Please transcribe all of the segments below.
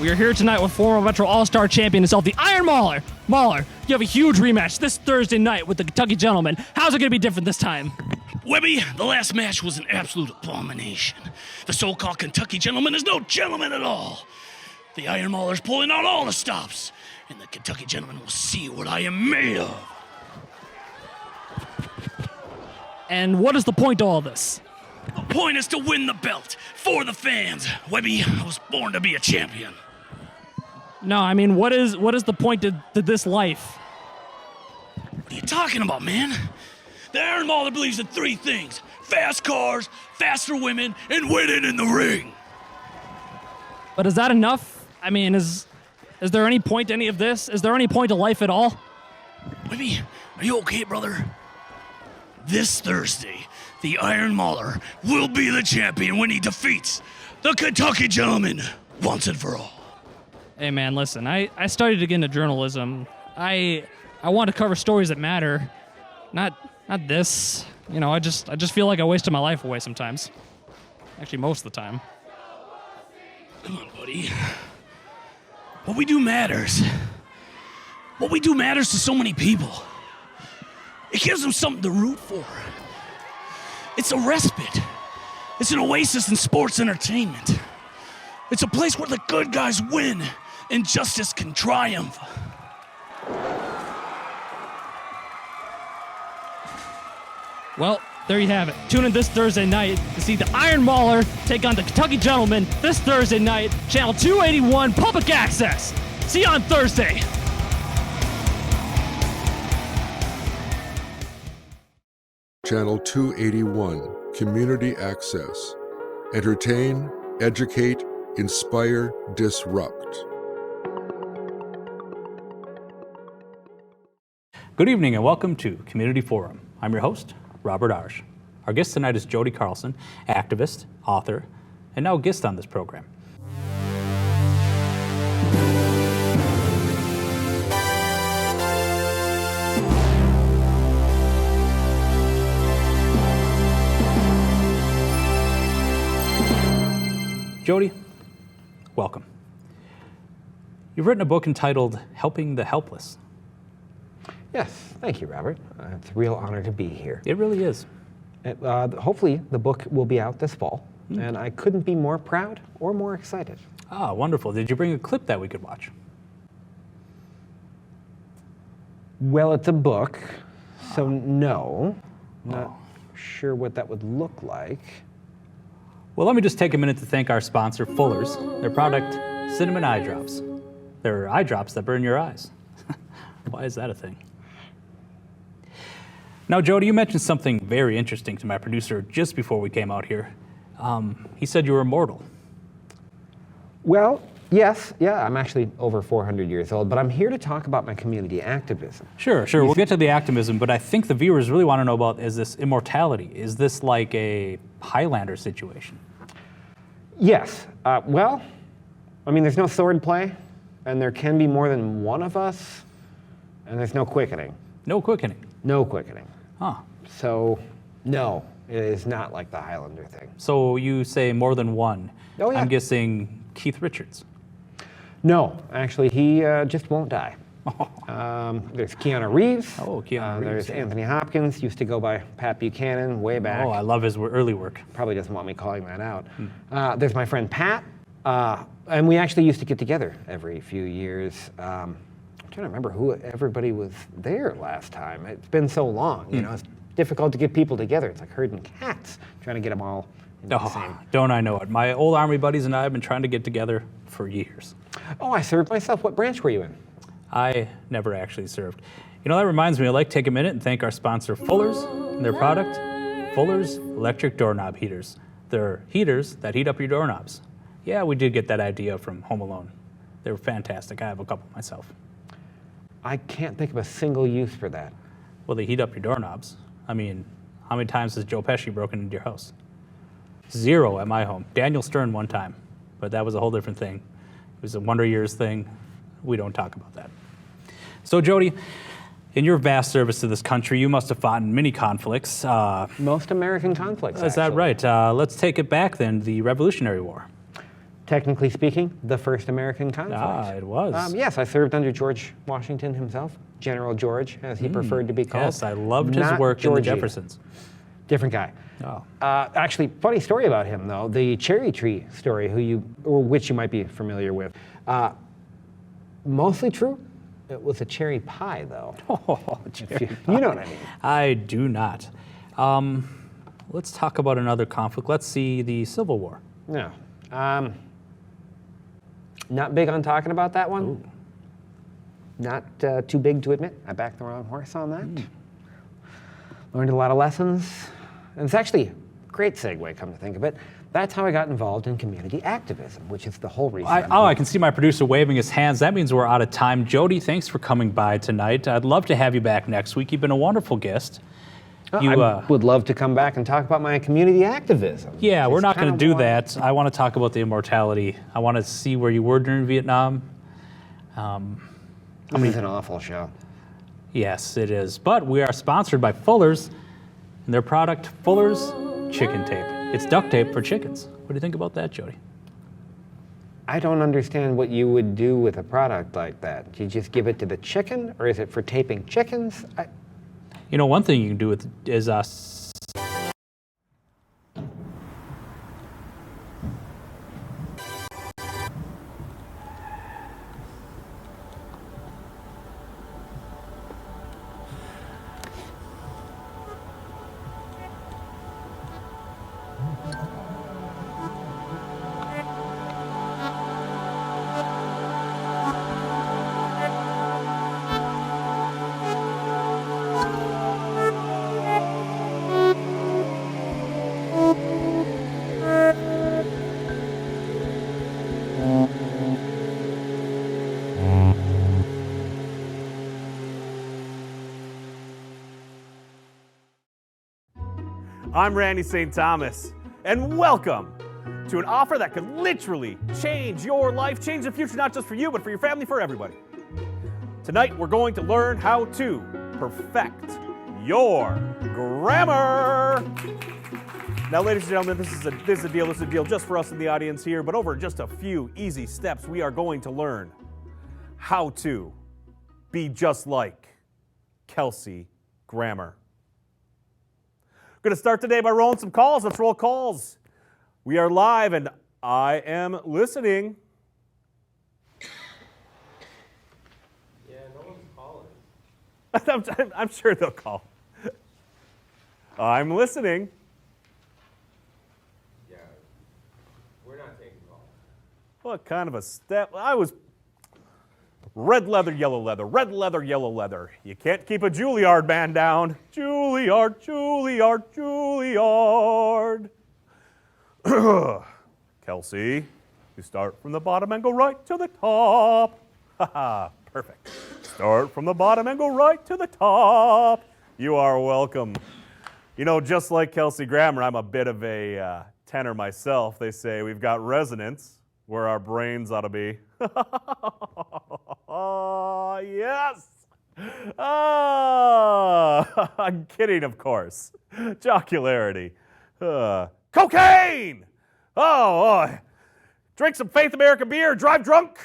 We are here tonight with former Metro All-Star champion himself, the Iron Mauler. Mauler, you have a huge rematch this Thursday night with the Kentucky Gentleman. How's it going to be different this time? Webby, the last match was an absolute abomination. The so-called Kentucky Gentleman is no gentleman at all. The Iron Mauler's pulling out all the stops, and the Kentucky Gentleman will see what I am made of. And what is the point to all this? The point is to win the belt for the fans. Webby, I was born to be a champion. No, I mean, what is the point to this life? What are you talking about, man? The Iron Mauler believes in three things: fast cars, faster women, and winning in the ring. But is that enough? I mean, is there any point to any of this? Is there any point to life at all? Webby, are you okay, brother? This Thursday, the Iron Mauler will be the champion when he defeats the Kentucky Gentleman once and for all. Hey man, listen, I studied to get into journalism. I want to cover stories that matter, not this. You know, I just feel like I wasted my life away sometimes. Actually, most of the time. Come on, buddy. What we do matters. What we do matters to so many people. It gives them something to root for. It's a respite. It's an oasis in sports entertainment. It's a place where the good guys win and justice can triumph. Well, there you have it. Tune in this Thursday night to see the Iron Mauler take on the Kentucky Gentleman this Thursday night, Channel 281, Public Access. See you on Thursday. Channel 281, Community Access. Entertain, educate, inspire, disrupt. Good evening and welcome to Community Forum. I'm your host, Robert Arsh. Our guest tonight is Jody Carlson, activist, author, and now guest on this program. Jody, welcome. You've written a book entitled Helping the Helpless. Yes, thank you, Robert. It's a real honor to be here. It really is. Hopefully, the book will be out this fall, and I couldn't be more proud or more excited. Ah, wonderful. Did you bring a clip that we could watch? Well, it's a book, so no. Not sure what that would look like. Well, let me just take a minute to thank our sponsor, Fuller's. Their product, Cinnamon Eye Drops. They're eye drops that burn your eyes. Why is that a thing? Now, Jody, you mentioned something very interesting to my producer just before we came out here. He said you were immortal. Well, yes, I'm actually over 400 years old, but I'm here to talk about my community activism. Sure, we'll get to the activism, but I think the viewers really want to know about is this immortality. Is this like a Highlander situation? Yes, well, I mean, there's no sword play, and there can be more than one of us, and there's no quickening. No quickening? No quickening. Huh. So, no, it is not like the Highlander thing. So you say more than one. Oh, yeah. I'm guessing Keith Richards. No, actually, he just won't die. There's Keanu Reeves. Oh, Keanu Reeves. There's Anthony Hopkins, used to go by Pat Buchanan way back. Oh, I love his early work. Probably doesn't want me calling that out. There's my friend Pat, and we actually used to get together every few years. I'm trying to remember who everybody was there last time. It's been so long, you know, it's difficult to get people together. It's like herding cats, trying to get them all in the same. Don't I know it. My old Army buddies and I have been trying to get together for years. Oh, I served myself. What branch were you in? I never actually served. You know, that reminds me, I'd like to take a minute and thank our sponsor, Fuller's, and their product, Fuller's Electric Doorknob Heaters. They're heaters that heat up your doorknobs. Yeah, we did get that idea from Home Alone. They were fantastic. I have a couple myself. I can't think of a single use for that. Well, they heat up your doorknobs. I mean, how many times has Joe Pesci broken into your house? 0 at my home. Daniel Stern one time, but that was a whole different thing. It was a Wonder Years thing. We don't talk about that. So, Jody, in your vast service to this country, you must have fought in many conflicts. Most American conflicts, Is that right? Let's take it back then, the Revolutionary War. technically speaking, the first American conflict. Ah, it was. Yes, I served under George Washington himself, General George, as he preferred to be called. Yes, I loved his Not work in the Georgie. Jeffersons. Different guy. Oh. Actually, funny story about him, though. The cherry tree story, which you might be familiar with. Mostly true. It was a cherry pie, though. You know what I mean. I do not. Let's talk about another conflict. Let's see the Civil War. No. Not big on talking about that one. Ooh. Not too big to admit. I backed the wrong horse on that. Learned a lot of lessons. And it's actually a great segue, come to think of it. That's how I got involved in community activism, which is the whole reason. I can see my producer waving his hands. That means we're out of time. Jody, thanks for coming by tonight. I'd love to have you back next week. You've been a wonderful guest. I would love to come back and talk about my community activism. Yeah, we're It's not going to kind do of that. I want to talk about the immortality. I want to see where you were during Vietnam. This is an awful show. Yes, it is. But we are sponsored by Fuller's and their product, Fuller's Chicken Tape. It's duct tape for chickens. What do you think about that, Jody? I don't understand what you would do with a product like that. Do you just give it to the chicken, or is it for taping chickens? You know, one thing you can do with is I'm Randy St. Thomas, and welcome to an offer that could literally change your life, change the future, not just for you, but for your family, for everybody. Tonight, we're going to learn how to perfect your grammar. Now, ladies and gentlemen, this is a deal just for us in the audience here, but over just a few easy steps, we are going to learn how to be just like Kelsey Grammer. We're going to start today by rolling some calls. Let's roll calls. We are live, and I am listening. Yeah, no one's calling. I'm sure they'll call. I'm listening. Yeah, we're not taking calls. What kind of a step? I was red leather, yellow leather, red leather, yellow leather. You can't keep a Juilliard band down. Juilliard, Juilliard, Juilliard. Kelsey, you start from the bottom and go right to the top. Haha, perfect. Start from the bottom and go right to the top. You are welcome. You know, just like Kelsey Grammer, I'm a bit of a tenor myself. They say we've got resonance where our brains ought to be. Oh, yes. I'm kidding, of course. Jocularity. Cocaine! Drink some Faith America beer, drive drunk.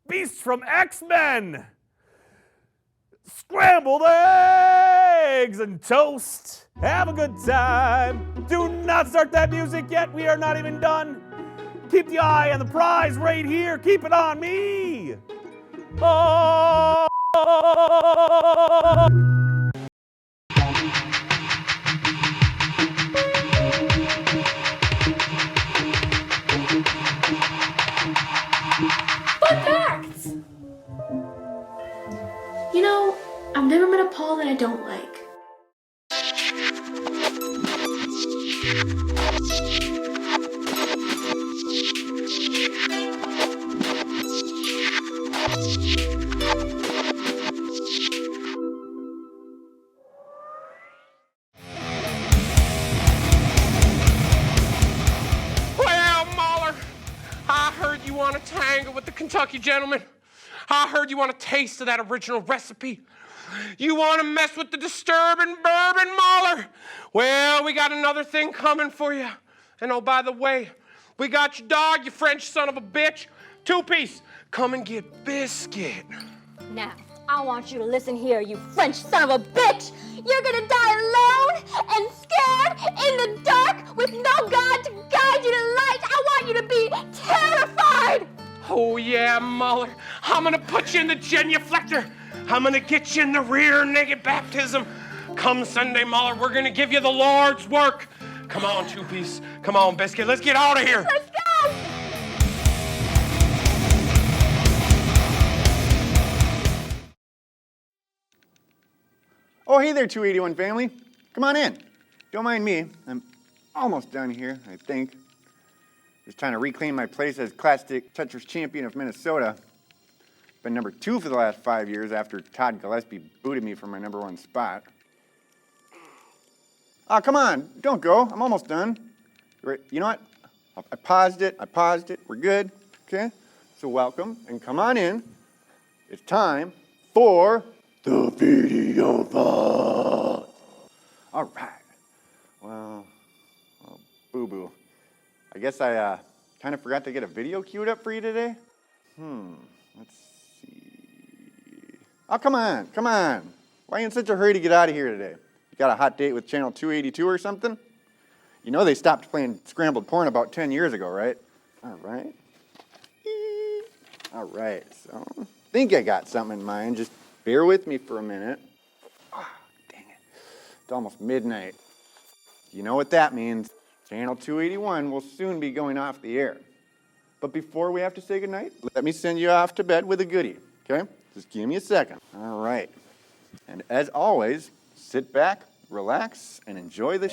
Beasts from X-Men. Scrambled eggs and toast. Have a good time. Do not start that music yet. We are not even done. Keep the eye on the prize right here. Keep it on me. Oh. Fun facts! You know, I've never met a Paul that I don't like. Well, Mahler, I heard you want to tangle with the Kentucky gentleman. I heard you want a taste of that original recipe. You want to mess with the disturbing bourbon, Mahler? Well, we got another thing coming for you. And oh, by the way, We got your dog, you French son of a bitch. Two-piece, come and get Biscuit. Now, I want you to listen here, you French son of a bitch! You're gonna die alone and scared in the dark with no God to guide you to light! I want you to be terrified! Oh yeah, Muller. I'm gonna put you in the genuflector. I'm gonna get you in the rear naked baptism. Come Sunday, Muller, we're gonna give you the Lord's work. Come on, Two-piece. Come on, Biscuit. Let's get out of here. Let's go! Oh, hey there, 281 family. Come on in. Don't mind me. I'm almost done here, I think. Just trying to reclaim my place as Classic Tetris champion of Minnesota. Been number 2 for the last 5 years after Todd Gillespie booted me from my number 1 spot. Oh, come on. Don't go. I'm almost done. You know what? I paused it. We're good. Okay? So welcome and come on in. It's time for the video pod. All right. Well, boo-boo. I guess I kind of forgot to get a video queued up for you today. Let's see. Oh, come on. Why are you in such a hurry to get out of here today? You got a hot date with channel 282 or something? You know they stopped playing scrambled porn about 10 years ago, right? All right. All right, so I think I got something in mind. Just bear with me for a minute. Ah, dang it. It's almost midnight. You know what that means. Channel 281 will soon be going off the air. But before we have to say goodnight, let me send you off to bed with a goodie, okay? Just give me a second. All right. And as always, sit back, relax, and enjoy the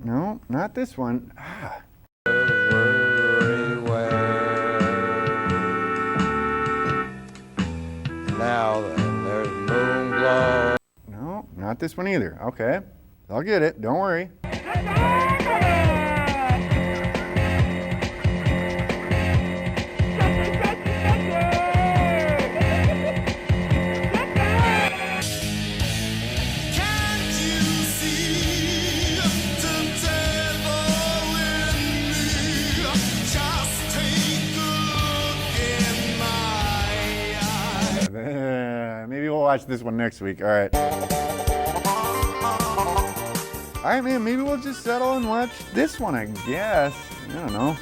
no, not this one. Now then, there's Moonglow. No, not this one either. Okay, I'll get it. Don't worry. Maybe we'll watch this one next week. All right. All right, man. Maybe we'll just settle and watch this one, I guess. I don't know.